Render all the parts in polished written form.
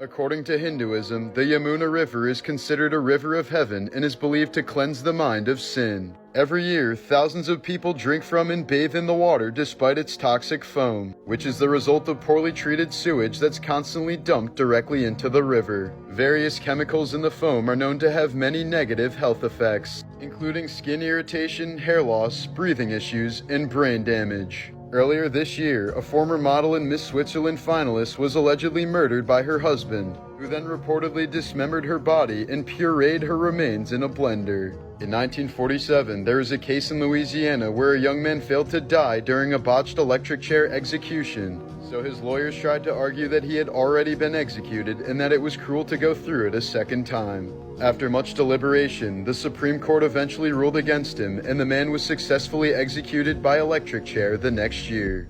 According to Hinduism, the Yamuna River is considered a river of heaven and is believed to cleanse the mind of sin. Every year, thousands of people drink from and bathe in the water despite its toxic foam, which is the result of poorly treated sewage that's constantly dumped directly into the river. Various chemicals in the foam are known to have many negative health effects, including skin irritation, hair loss, breathing issues, and brain damage. Earlier this year, a former model and Miss Switzerland finalist was allegedly murdered by her husband, who then reportedly dismembered her body and pureed her remains in a blender. In 1947, there was a case in Louisiana where a young man failed to die during a botched electric chair execution, so his lawyers tried to argue that he had already been executed and that it was cruel to go through it a second time. After much deliberation, the Supreme Court eventually ruled against him, and the man was successfully executed by electric chair the next year.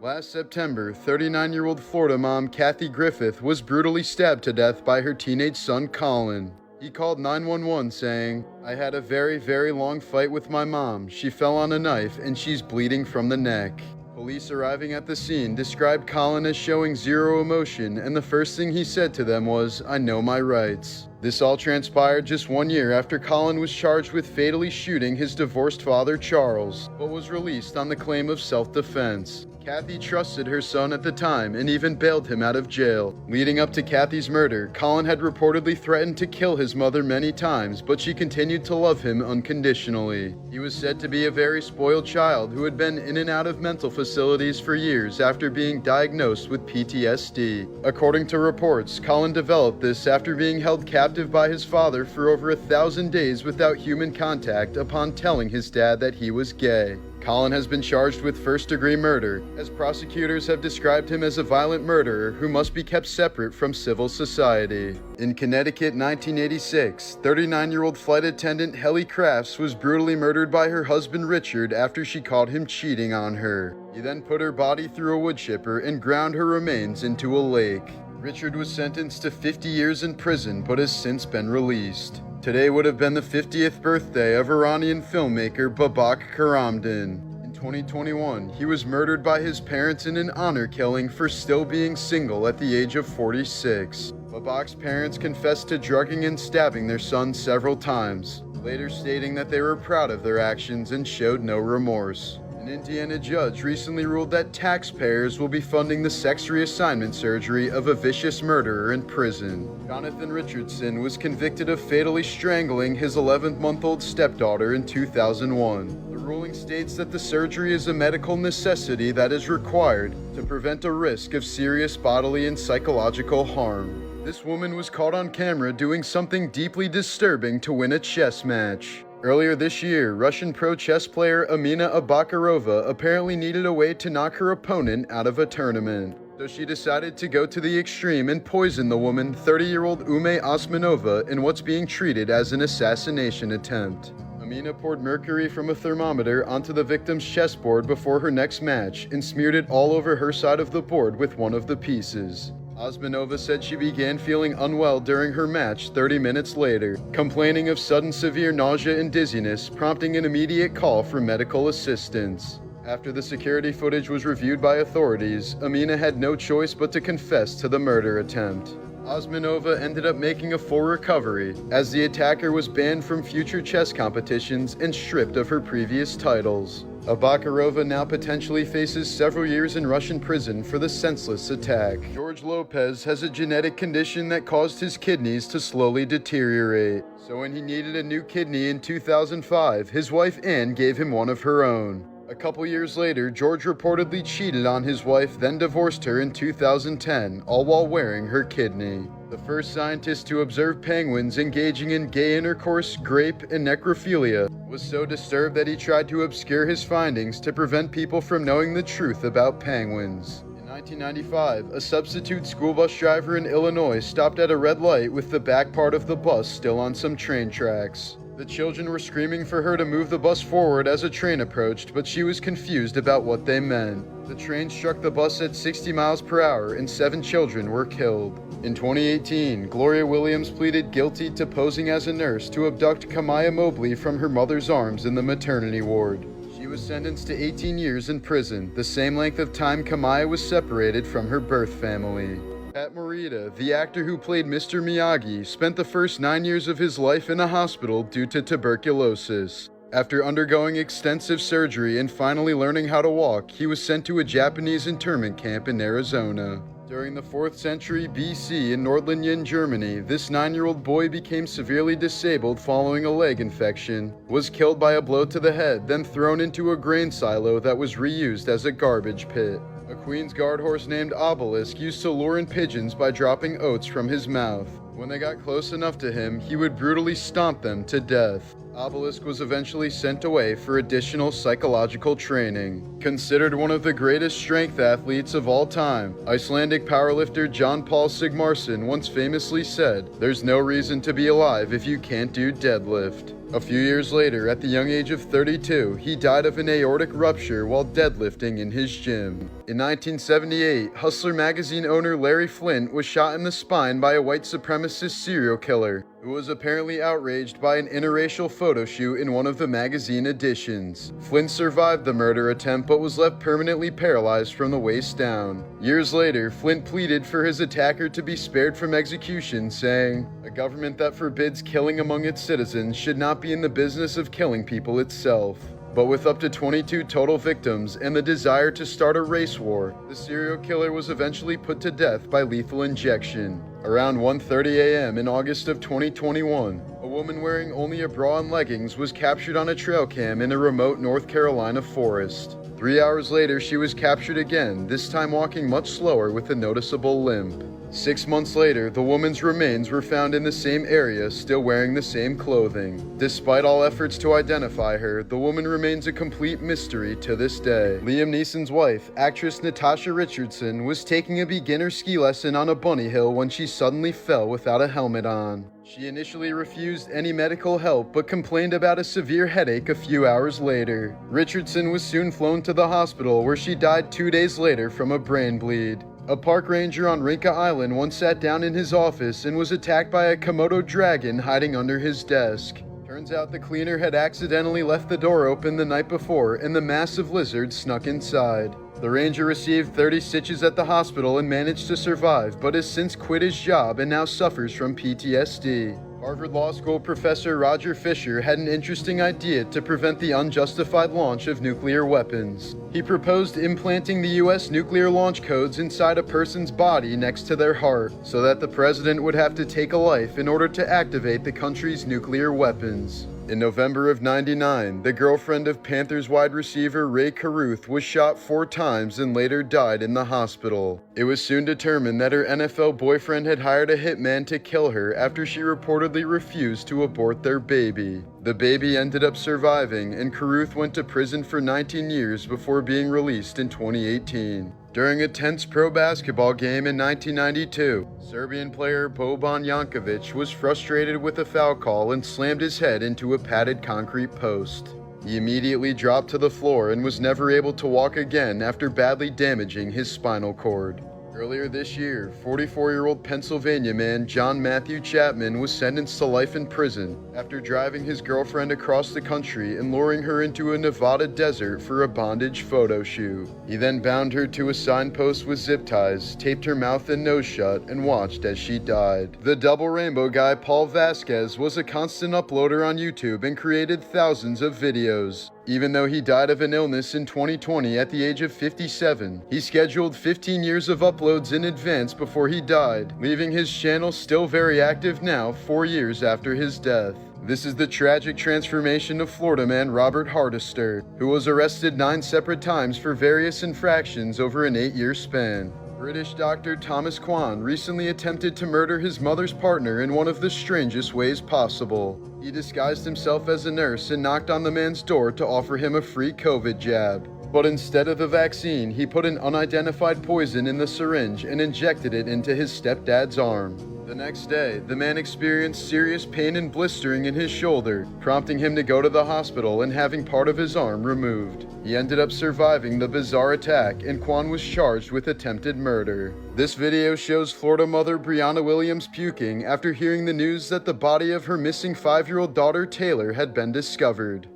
Last September, 39-year-old Florida mom Kathy Griffith was brutally stabbed to death by her teenage son Colin. He called 911 saying, "I had a very, very long fight with my mom. She fell on a knife and she's bleeding from the neck." Police arriving at the scene described Colin as showing zero emotion, and the first thing he said to them was, "I know my rights." This all transpired just 1 year after Colin was charged with fatally shooting his divorced father Charles, but was released on the claim of self-defense. Kathy trusted her son at the time and even bailed him out of jail. Leading up to Kathy's murder, Colin had reportedly threatened to kill his mother many times, but she continued to love him unconditionally. He was said to be a very spoiled child who had been in and out of mental facilities for years after being diagnosed with PTSD. According to reports, Colin developed this after being held captive by his father for over 1,000 days without human contact upon telling his dad that he was gay. Colin has been charged with first-degree murder, as prosecutors have described him as a violent murderer who must be kept separate from civil society. In Connecticut, 1986, 39-year-old flight attendant Helly Crafts was brutally murdered by her husband Richard after she caught him cheating on her. He then put her body through a wood chipper and ground her remains into a lake. Richard was sentenced to 50 years in prison but has since been released. Today would have been the 50th birthday of Iranian filmmaker Babak Karamdan. In 2021, he was murdered by his parents in an honor killing for still being single at the age of 46. Babak's parents confessed to drugging and stabbing their son several times, later stating that they were proud of their actions and showed no remorse. An Indiana judge recently ruled that taxpayers will be funding the sex reassignment surgery of a vicious murderer in prison. Jonathan Richardson was convicted of fatally strangling his 11-month-old stepdaughter in 2001. The ruling states that the surgery is a medical necessity that is required to prevent a risk of serious bodily and psychological harm. This woman was caught on camera doing something deeply disturbing to win a chess match. Earlier this year, Russian pro chess player Amina Abakarova apparently needed a way to knock her opponent out of a tournament. So she decided to go to the extreme and poison the woman, 30-year-old Ume Osmanova, in what's being treated as an assassination attempt. Amina poured mercury from a thermometer onto the victim's chessboard before her next match and smeared it all over her side of the board with one of the pieces. Osmanova said she began feeling unwell during her match 30 minutes later, complaining of sudden severe nausea and dizziness, prompting an immediate call for medical assistance. After the security footage was reviewed by authorities, Amina had no choice but to confess to the murder attempt. Osmanova ended up making a full recovery, as the attacker was banned from future chess competitions and stripped of her previous titles. Abakarova now potentially faces several years in Russian prison for the senseless attack. George Lopez has a genetic condition that caused his kidneys to slowly deteriorate. So when he needed a new kidney in 2005, his wife Anne gave him one of her own. A couple years later, George reportedly cheated on his wife, then divorced her in 2010, all while wearing her kidney. The first scientist to observe penguins engaging in gay intercourse, grape, and necrophilia was so disturbed that he tried to obscure his findings to prevent people from knowing the truth about penguins. In 1995, a substitute school bus driver in Illinois stopped at a red light with the back part of the bus still on some train tracks. The children were screaming for her to move the bus forward as a train approached, but she was confused about what they meant. The train struck the bus at 60 miles per hour and 7 children were killed. In 2018, Gloria Williams pleaded guilty to posing as a nurse to abduct Kamaya Mobley from her mother's arms in the maternity ward. She was sentenced to 18 years in prison, the same length of time Kamaya was separated from her birth family. Pat Morita, the actor who played Mr. Miyagi, spent the first 9 years of his life in a hospital due to tuberculosis. After undergoing extensive surgery and finally learning how to walk, he was sent to a Japanese internment camp in Arizona. During the 4th century BC in Nordlingen, Germany, this 9-year-old boy became severely disabled following a leg infection, was killed by a blow to the head, then thrown into a grain silo that was reused as a garbage pit. A Queen's Guard horse named Obelisk used to lure in pigeons by dropping oats from his mouth. When they got close enough to him, he would brutally stomp them to death. Obelisk was eventually sent away for additional psychological training. Considered one of the greatest strength athletes of all time, Icelandic powerlifter John Paul Sigmarsson once famously said, "There's no reason to be alive if you can't do deadlift." A few years later, at the young age of 32, he died of an aortic rupture while deadlifting in his gym. In 1978, Hustler magazine owner Larry Flynt was shot in the spine by a white supremacist serial killer who was apparently outraged by an interracial photo shoot in one of the magazine editions. Flynt survived the murder attempt but was left permanently paralyzed from the waist down. Years later, Flynt pleaded for his attacker to be spared from execution, saying, "A government that forbids killing among its citizens should not be in the business of killing people itself." But with up to 22 total victims and the desire to start a race war, the serial killer was eventually put to death by lethal injection. Around 1:30 a.m. in August of 2021, a woman wearing only a bra and leggings was captured on a trail cam in a remote North Carolina forest. 3 hours later, she was captured again, this time walking much slower with a noticeable limp. 6 months later, the woman's remains were found in the same area, still wearing the same clothing. Despite all efforts to identify her, the woman remains a complete mystery to this day. Liam Neeson's wife, actress Natasha Richardson, was taking a beginner ski lesson on a bunny hill when she suddenly fell without a helmet on. She initially refused any medical help but complained about a severe headache a few hours later. Richardson was soon flown to the hospital where she died 2 days later from a brain bleed. A park ranger on Rinka Island once sat down in his office and was attacked by a Komodo dragon hiding under his desk. Turns out the cleaner had accidentally left the door open the night before and the massive lizard snuck inside. The ranger received 30 stitches at the hospital and managed to survive, but has since quit his job and now suffers from PTSD. Harvard Law School professor Roger Fisher had an interesting idea to prevent the unjustified launch of nuclear weapons. He proposed implanting the U.S. nuclear launch codes inside a person's body next to their heart, so that the president would have to take a life in order to activate the country's nuclear weapons. In November of '99, the girlfriend of Panthers wide receiver Ray Caruth was shot 4 times and later died in the hospital. It was soon determined that her NFL boyfriend had hired a hitman to kill her after she reportedly refused to abort their baby. The baby ended up surviving, and Caruth went to prison for 19 years before being released in 2018. During a tense pro basketball game in 1992, Serbian player Boban Jankovic was frustrated with a foul call and slammed his head into a padded concrete post. He immediately dropped to the floor and was never able to walk again after badly damaging his spinal cord. Earlier this year, 44-year-old Pennsylvania man John Matthew Chapman was sentenced to life in prison after driving his girlfriend across the country and luring her into a Nevada desert for a bondage photo shoot. He then bound her to a signpost with zip ties, taped her mouth and nose shut, and watched as she died. The double rainbow guy Paul Vasquez was a constant uploader on YouTube and created thousands of videos. Even though he died of an illness in 2020 at the age of 57, he scheduled 15 years of uploads in advance before he died, leaving his channel still very active now 4 years after his death. This is the tragic transformation of Florida man Robert Hardister, who was arrested 9 separate times for various infractions over an 8-year span. British doctor Thomas Kwan recently attempted to murder his mother's partner in one of the strangest ways possible. He disguised himself as a nurse and knocked on the man's door to offer him a free COVID jab. But instead of the vaccine, he put an unidentified poison in the syringe and injected it into his stepdad's arm. The next day, the man experienced serious pain and blistering in his shoulder, prompting him to go to the hospital and having part of his arm removed. He ended up surviving the bizarre attack, and Kwan was charged with attempted murder. This video shows Florida mother Brianna Williams puking after hearing the news that the body of her missing 5-year-old daughter Taylor had been discovered.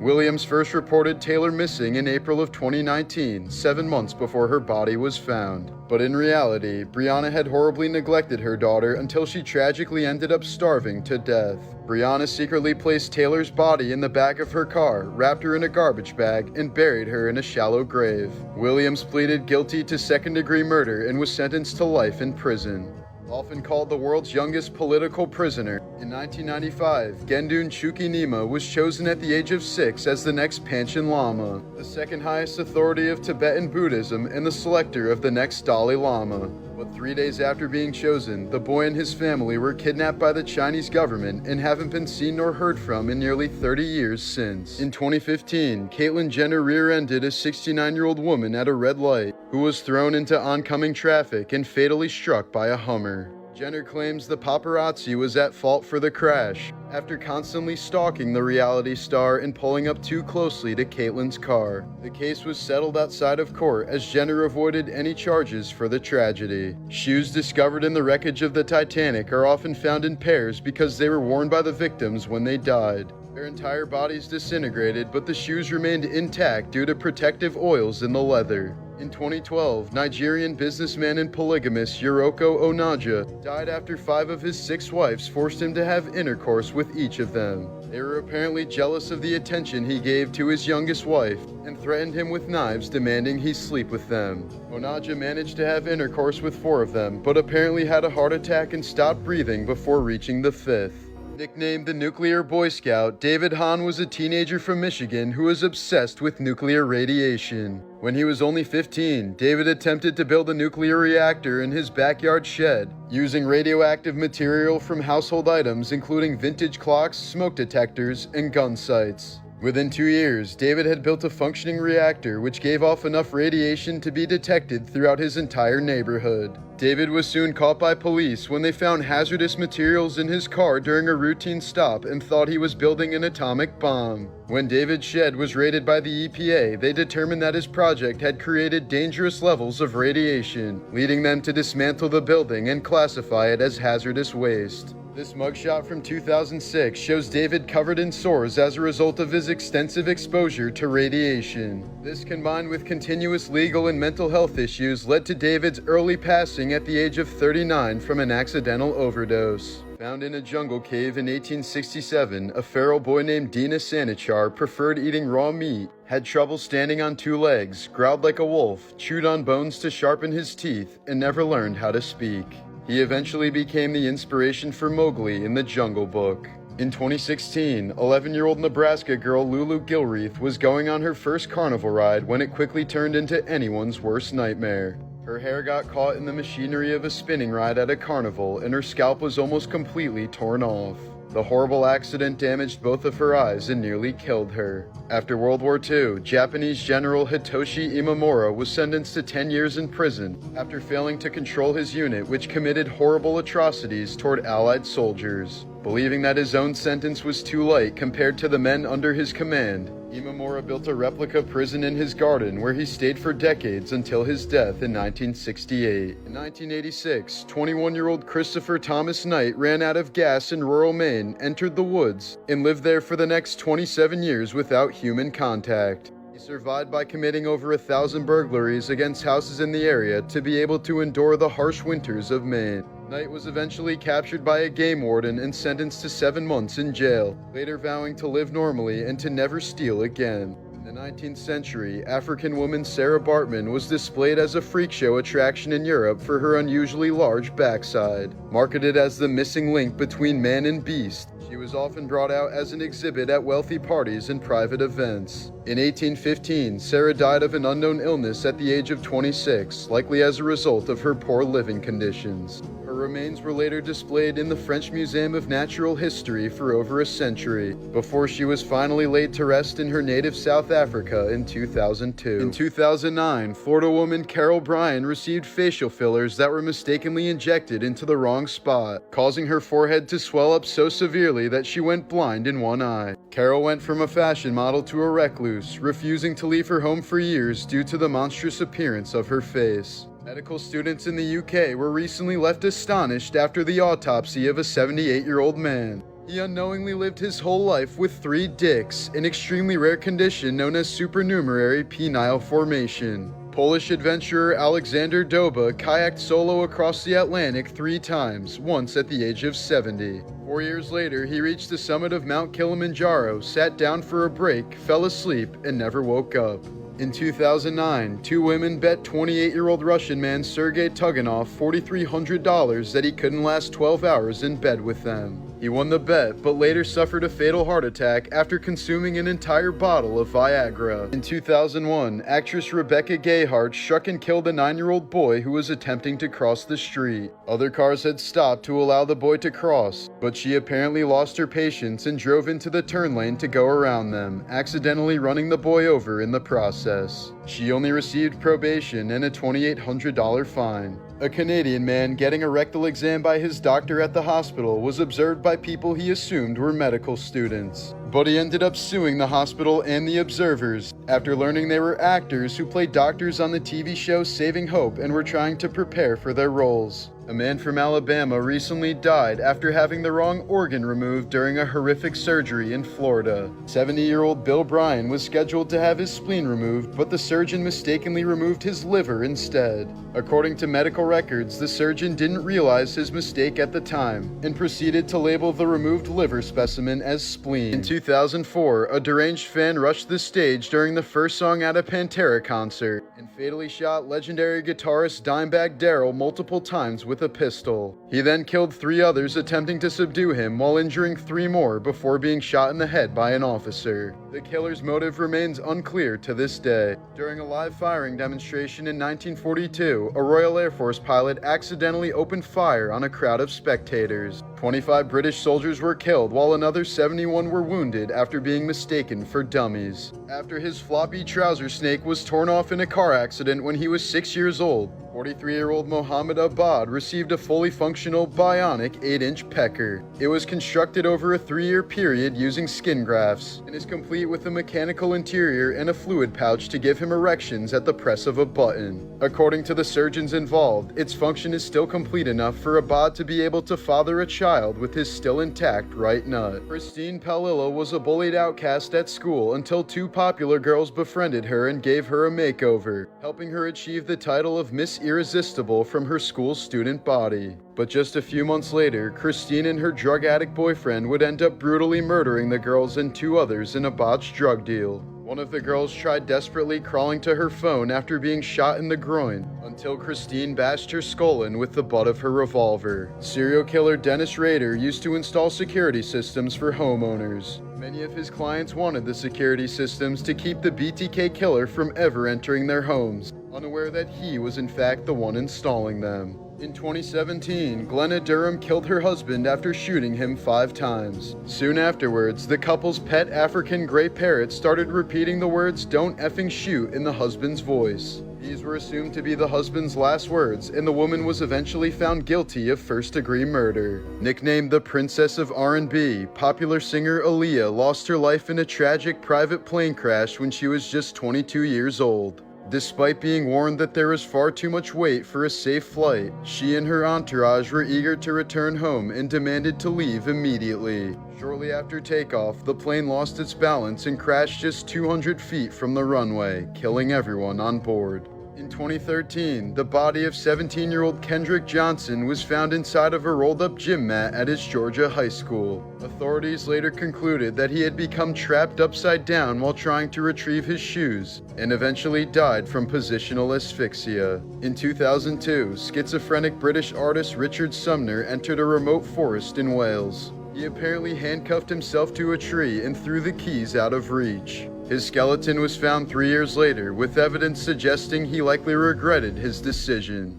Williams first reported Taylor missing in April of 2019, 7 months before her body was found. But in reality, Brianna had horribly neglected her daughter until she tragically ended up starving to death. Brianna secretly placed Taylor's body in the back of her car, wrapped her in a garbage bag, and buried her in a shallow grave. Williams pleaded guilty to second-degree murder and was sentenced to life in prison. Often called the world's youngest political prisoner, in 1995, Gendun Chukinima was chosen at the age of 6 as the next Panchen Lama, the second highest authority of Tibetan Buddhism and the selector of the next Dalai Lama. But 3 days after being chosen, the boy and his family were kidnapped by the Chinese government and haven't been seen nor heard from in nearly 30 years since. In 2015, Caitlyn Jenner rear-ended a 69-year-old woman at a red light, who was thrown into oncoming traffic and fatally struck by a Hummer. Jenner claims the paparazzi was at fault for the crash, after constantly stalking the reality star and pulling up too closely to Caitlyn's car. The case was settled outside of court as Jenner avoided any charges for the tragedy. Shoes discovered in the wreckage of the Titanic are often found in pairs because they were worn by the victims when they died. Their entire bodies disintegrated, but the shoes remained intact due to protective oils in the leather. In 2012, Nigerian businessman and polygamist Yoroko Onaja died after 5 of his 6 wives forced him to have intercourse with each of them. They were apparently jealous of the attention he gave to his youngest wife and threatened him with knives, demanding he sleep with them. Onaja managed to have intercourse with 4 of them, but apparently had a heart attack and stopped breathing before reaching the 5th. Nicknamed the Nuclear Boy Scout, David Hahn was a teenager from Michigan who was obsessed with nuclear radiation. When he was only 15, David attempted to build a nuclear reactor in his backyard shed, using radioactive material from household items including vintage clocks, smoke detectors, and gun sights. Within 2 years, David had built a functioning reactor which gave off enough radiation to be detected throughout his entire neighborhood. David was soon caught by police when they found hazardous materials in his car during a routine stop and thought he was building an atomic bomb. When David's shed was raided by the EPA, they determined that his project had created dangerous levels of radiation, leading them to dismantle the building and classify it as hazardous waste. This mugshot from 2006 shows David covered in sores as a result of his extensive exposure to radiation. This, combined with continuous legal and mental health issues, led to David's early passing at the age of 39 from an accidental overdose. Found in a jungle cave in 1867, a feral boy named Dina Sanichar preferred eating raw meat, had trouble standing on 2 legs, growled like a wolf, chewed on bones to sharpen his teeth, and never learned how to speak. He eventually became the inspiration for Mowgli in the Jungle Book. In 2016, 11-year-old Nebraska girl Lulu Gilreath was going on her first carnival ride when it quickly turned into anyone's worst nightmare. Her hair got caught in the machinery of a spinning ride at a carnival, and her scalp was almost completely torn off. The horrible accident damaged both of her eyes and nearly killed her. After World War II, Japanese General Hitoshi Imamura was sentenced to 10 years in prison after failing to control his unit, which committed horrible atrocities toward Allied soldiers. Believing that his own sentence was too light compared to the men under his command, Imamura built a replica prison in his garden where he stayed for decades until his death in 1968. In 1986, 21-year-old Christopher Thomas Knight ran out of gas in rural Maine, entered the woods, and lived there for the next 27 years without human contact. He survived by committing over 1,000 burglaries against houses in the area to be able to endure the harsh winters of Maine. Knight was eventually captured by a game warden and sentenced to 7 months in jail, later vowing to live normally and to never steal again. In the 19th century, African woman Sarah Bartman was displayed as a freak show attraction in Europe for her unusually large backside. Marketed as the missing link between man and beast, she was often brought out as an exhibit at wealthy parties and private events. In 1815, Sarah died of an unknown illness at the age of 26, likely as a result of her poor living conditions. Her remains were later displayed in the French Museum of Natural History for over a century, before she was finally laid to rest in her native South Africa in 2002. In 2009, Florida woman Carol Bryan received facial fillers that were mistakenly injected into the wrong spot, causing her forehead to swell up so severely that she went blind in one eye. Carol went from a fashion model to a recluse, refusing to leave her home for years due to the monstrous appearance of her face. Medical students in the UK were recently left astonished after the autopsy of a 78-year-old man. He unknowingly lived his whole life with 3 dicks, an extremely rare condition known as supernumerary penile formation. Polish adventurer Alexander Doba kayaked solo across the Atlantic 3 times, once at the age of 70. 4 years later, he reached the summit of Mount Kilimanjaro, sat down for a break, fell asleep, and never woke up. In 2009, 2 women bet 28-year-old Russian man Sergei Tuganov $4,300 that he couldn't last 12 hours in bed with them. He won the bet, but later suffered a fatal heart attack after consuming an entire bottle of Viagra. In 2001, actress Rebecca Gayheart struck and killed a 9-year-old boy who was attempting to cross the street. Other cars had stopped to allow the boy to cross, but she apparently lost her patience and drove into the turn lane to go around them, accidentally running the boy over in the process. She only received probation and a $2,800 fine. A Canadian man getting a rectal exam by his doctor at the hospital was observed by people he assumed were medical students. But he ended up suing the hospital and the observers after learning they were actors who played doctors on the TV show Saving Hope and were trying to prepare for their roles. A man from Alabama recently died after having the wrong organ removed during a horrific surgery in Florida. 70-year-old Bill Bryan was scheduled to have his spleen removed, but the surgeon mistakenly removed his liver instead. According to medical records, the surgeon didn't realize his mistake at the time and proceeded to label the removed liver specimen as spleen. In 2004, a deranged fan rushed the stage during the first song at a Pantera concert and fatally shot legendary guitarist Dimebag Darrell multiple times with a pistol. He then killed 3 others attempting to subdue him while injuring 3 more before being shot in the head by an officer. The killer's motive remains unclear to this day. During a live firing demonstration in 1942, a Royal Air Force pilot accidentally opened fire on a crowd of spectators. 25 British soldiers were killed while another 71 were wounded after being mistaken for dummies. After his floppy trouser snake was torn off in a car accident when he was 6 years old, 43-year-old Mohammed Abad received a fully functional bionic 8-inch pecker. It was constructed over a 3-year period using skin grafts and is complete with a mechanical interior and a fluid pouch to give him erections at the press of a button. According to the surgeons involved, its function is still complete enough for Abad to be able to father a child with his still intact right nut. Christine Palillo was a bullied outcast at school until 2 popular girls befriended her and gave her a makeover, helping her achieve the title of Miss Irresistible from her school's student body. But just a few months later, Christine and her drug addict boyfriend would end up brutally murdering the girls and 2 others in a botched drug deal. One of the girls tried desperately crawling to her phone after being shot in the groin, until Christine bashed her skull in with the butt of her revolver. Serial killer Dennis Rader used to install security systems for homeowners. Many of his clients wanted the security systems to keep the BTK killer from ever entering their homes, unaware that he was in fact the one installing them. In 2017, Glenna Durham killed her husband after shooting him 5 times. Soon afterwards, the couple's pet African gray parrot started repeating the words "don't effing shoot" in the husband's voice. These were assumed to be the husband's last words, and the woman was eventually found guilty of first-degree murder. Nicknamed the Princess of R&B, popular singer Aaliyah lost her life in a tragic private plane crash when she was just 22 years old. Despite being warned that there was far too much wait for a safe flight, she and her entourage were eager to return home and demanded to leave immediately. Shortly after takeoff, the plane lost its balance and crashed just 200 feet from the runway, killing everyone on board. In 2013, the body of 17-year-old Kendrick Johnson was found inside of a rolled-up gym mat at his Georgia high school. Authorities later concluded that he had become trapped upside down while trying to retrieve his shoes, and eventually died from positional asphyxia. In 2002, schizophrenic British artist Richard Sumner entered a remote forest in Wales. He apparently handcuffed himself to a tree and threw the keys out of reach. His skeleton was found 3 years later, with evidence suggesting he likely regretted his decision.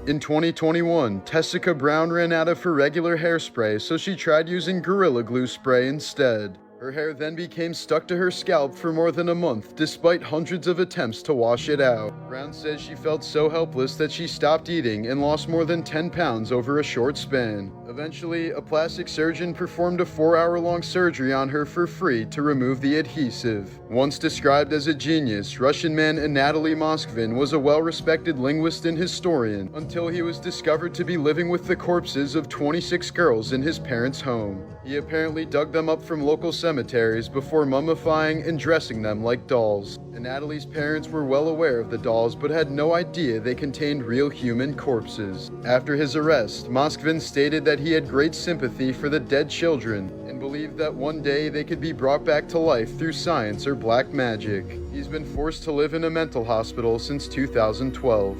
In 2021, Tessica Brown ran out of her regular hairspray, so she tried using Gorilla Glue spray instead. Her hair then became stuck to her scalp for more than a month, despite hundreds of attempts to wash it out. Brown says she felt so helpless that she stopped eating and lost more than 10 pounds over a short span. Eventually, a plastic surgeon performed a 4-hour-long surgery on her for free to remove the adhesive. Once described as a genius, Russian man Anatoly Moskvin was a well-respected linguist and historian until he was discovered to be living with the corpses of 26 girls in his parents' home. He apparently dug them up from local cemeteries before mummifying and dressing them like dolls. Anatoly's parents were well aware of the dolls but had no idea they contained real human corpses. After his arrest, Moskvin stated that he had great sympathy for the dead children and believed that one day they could be brought back to life through science or black magic. He's been forced to live in a mental hospital since 2012.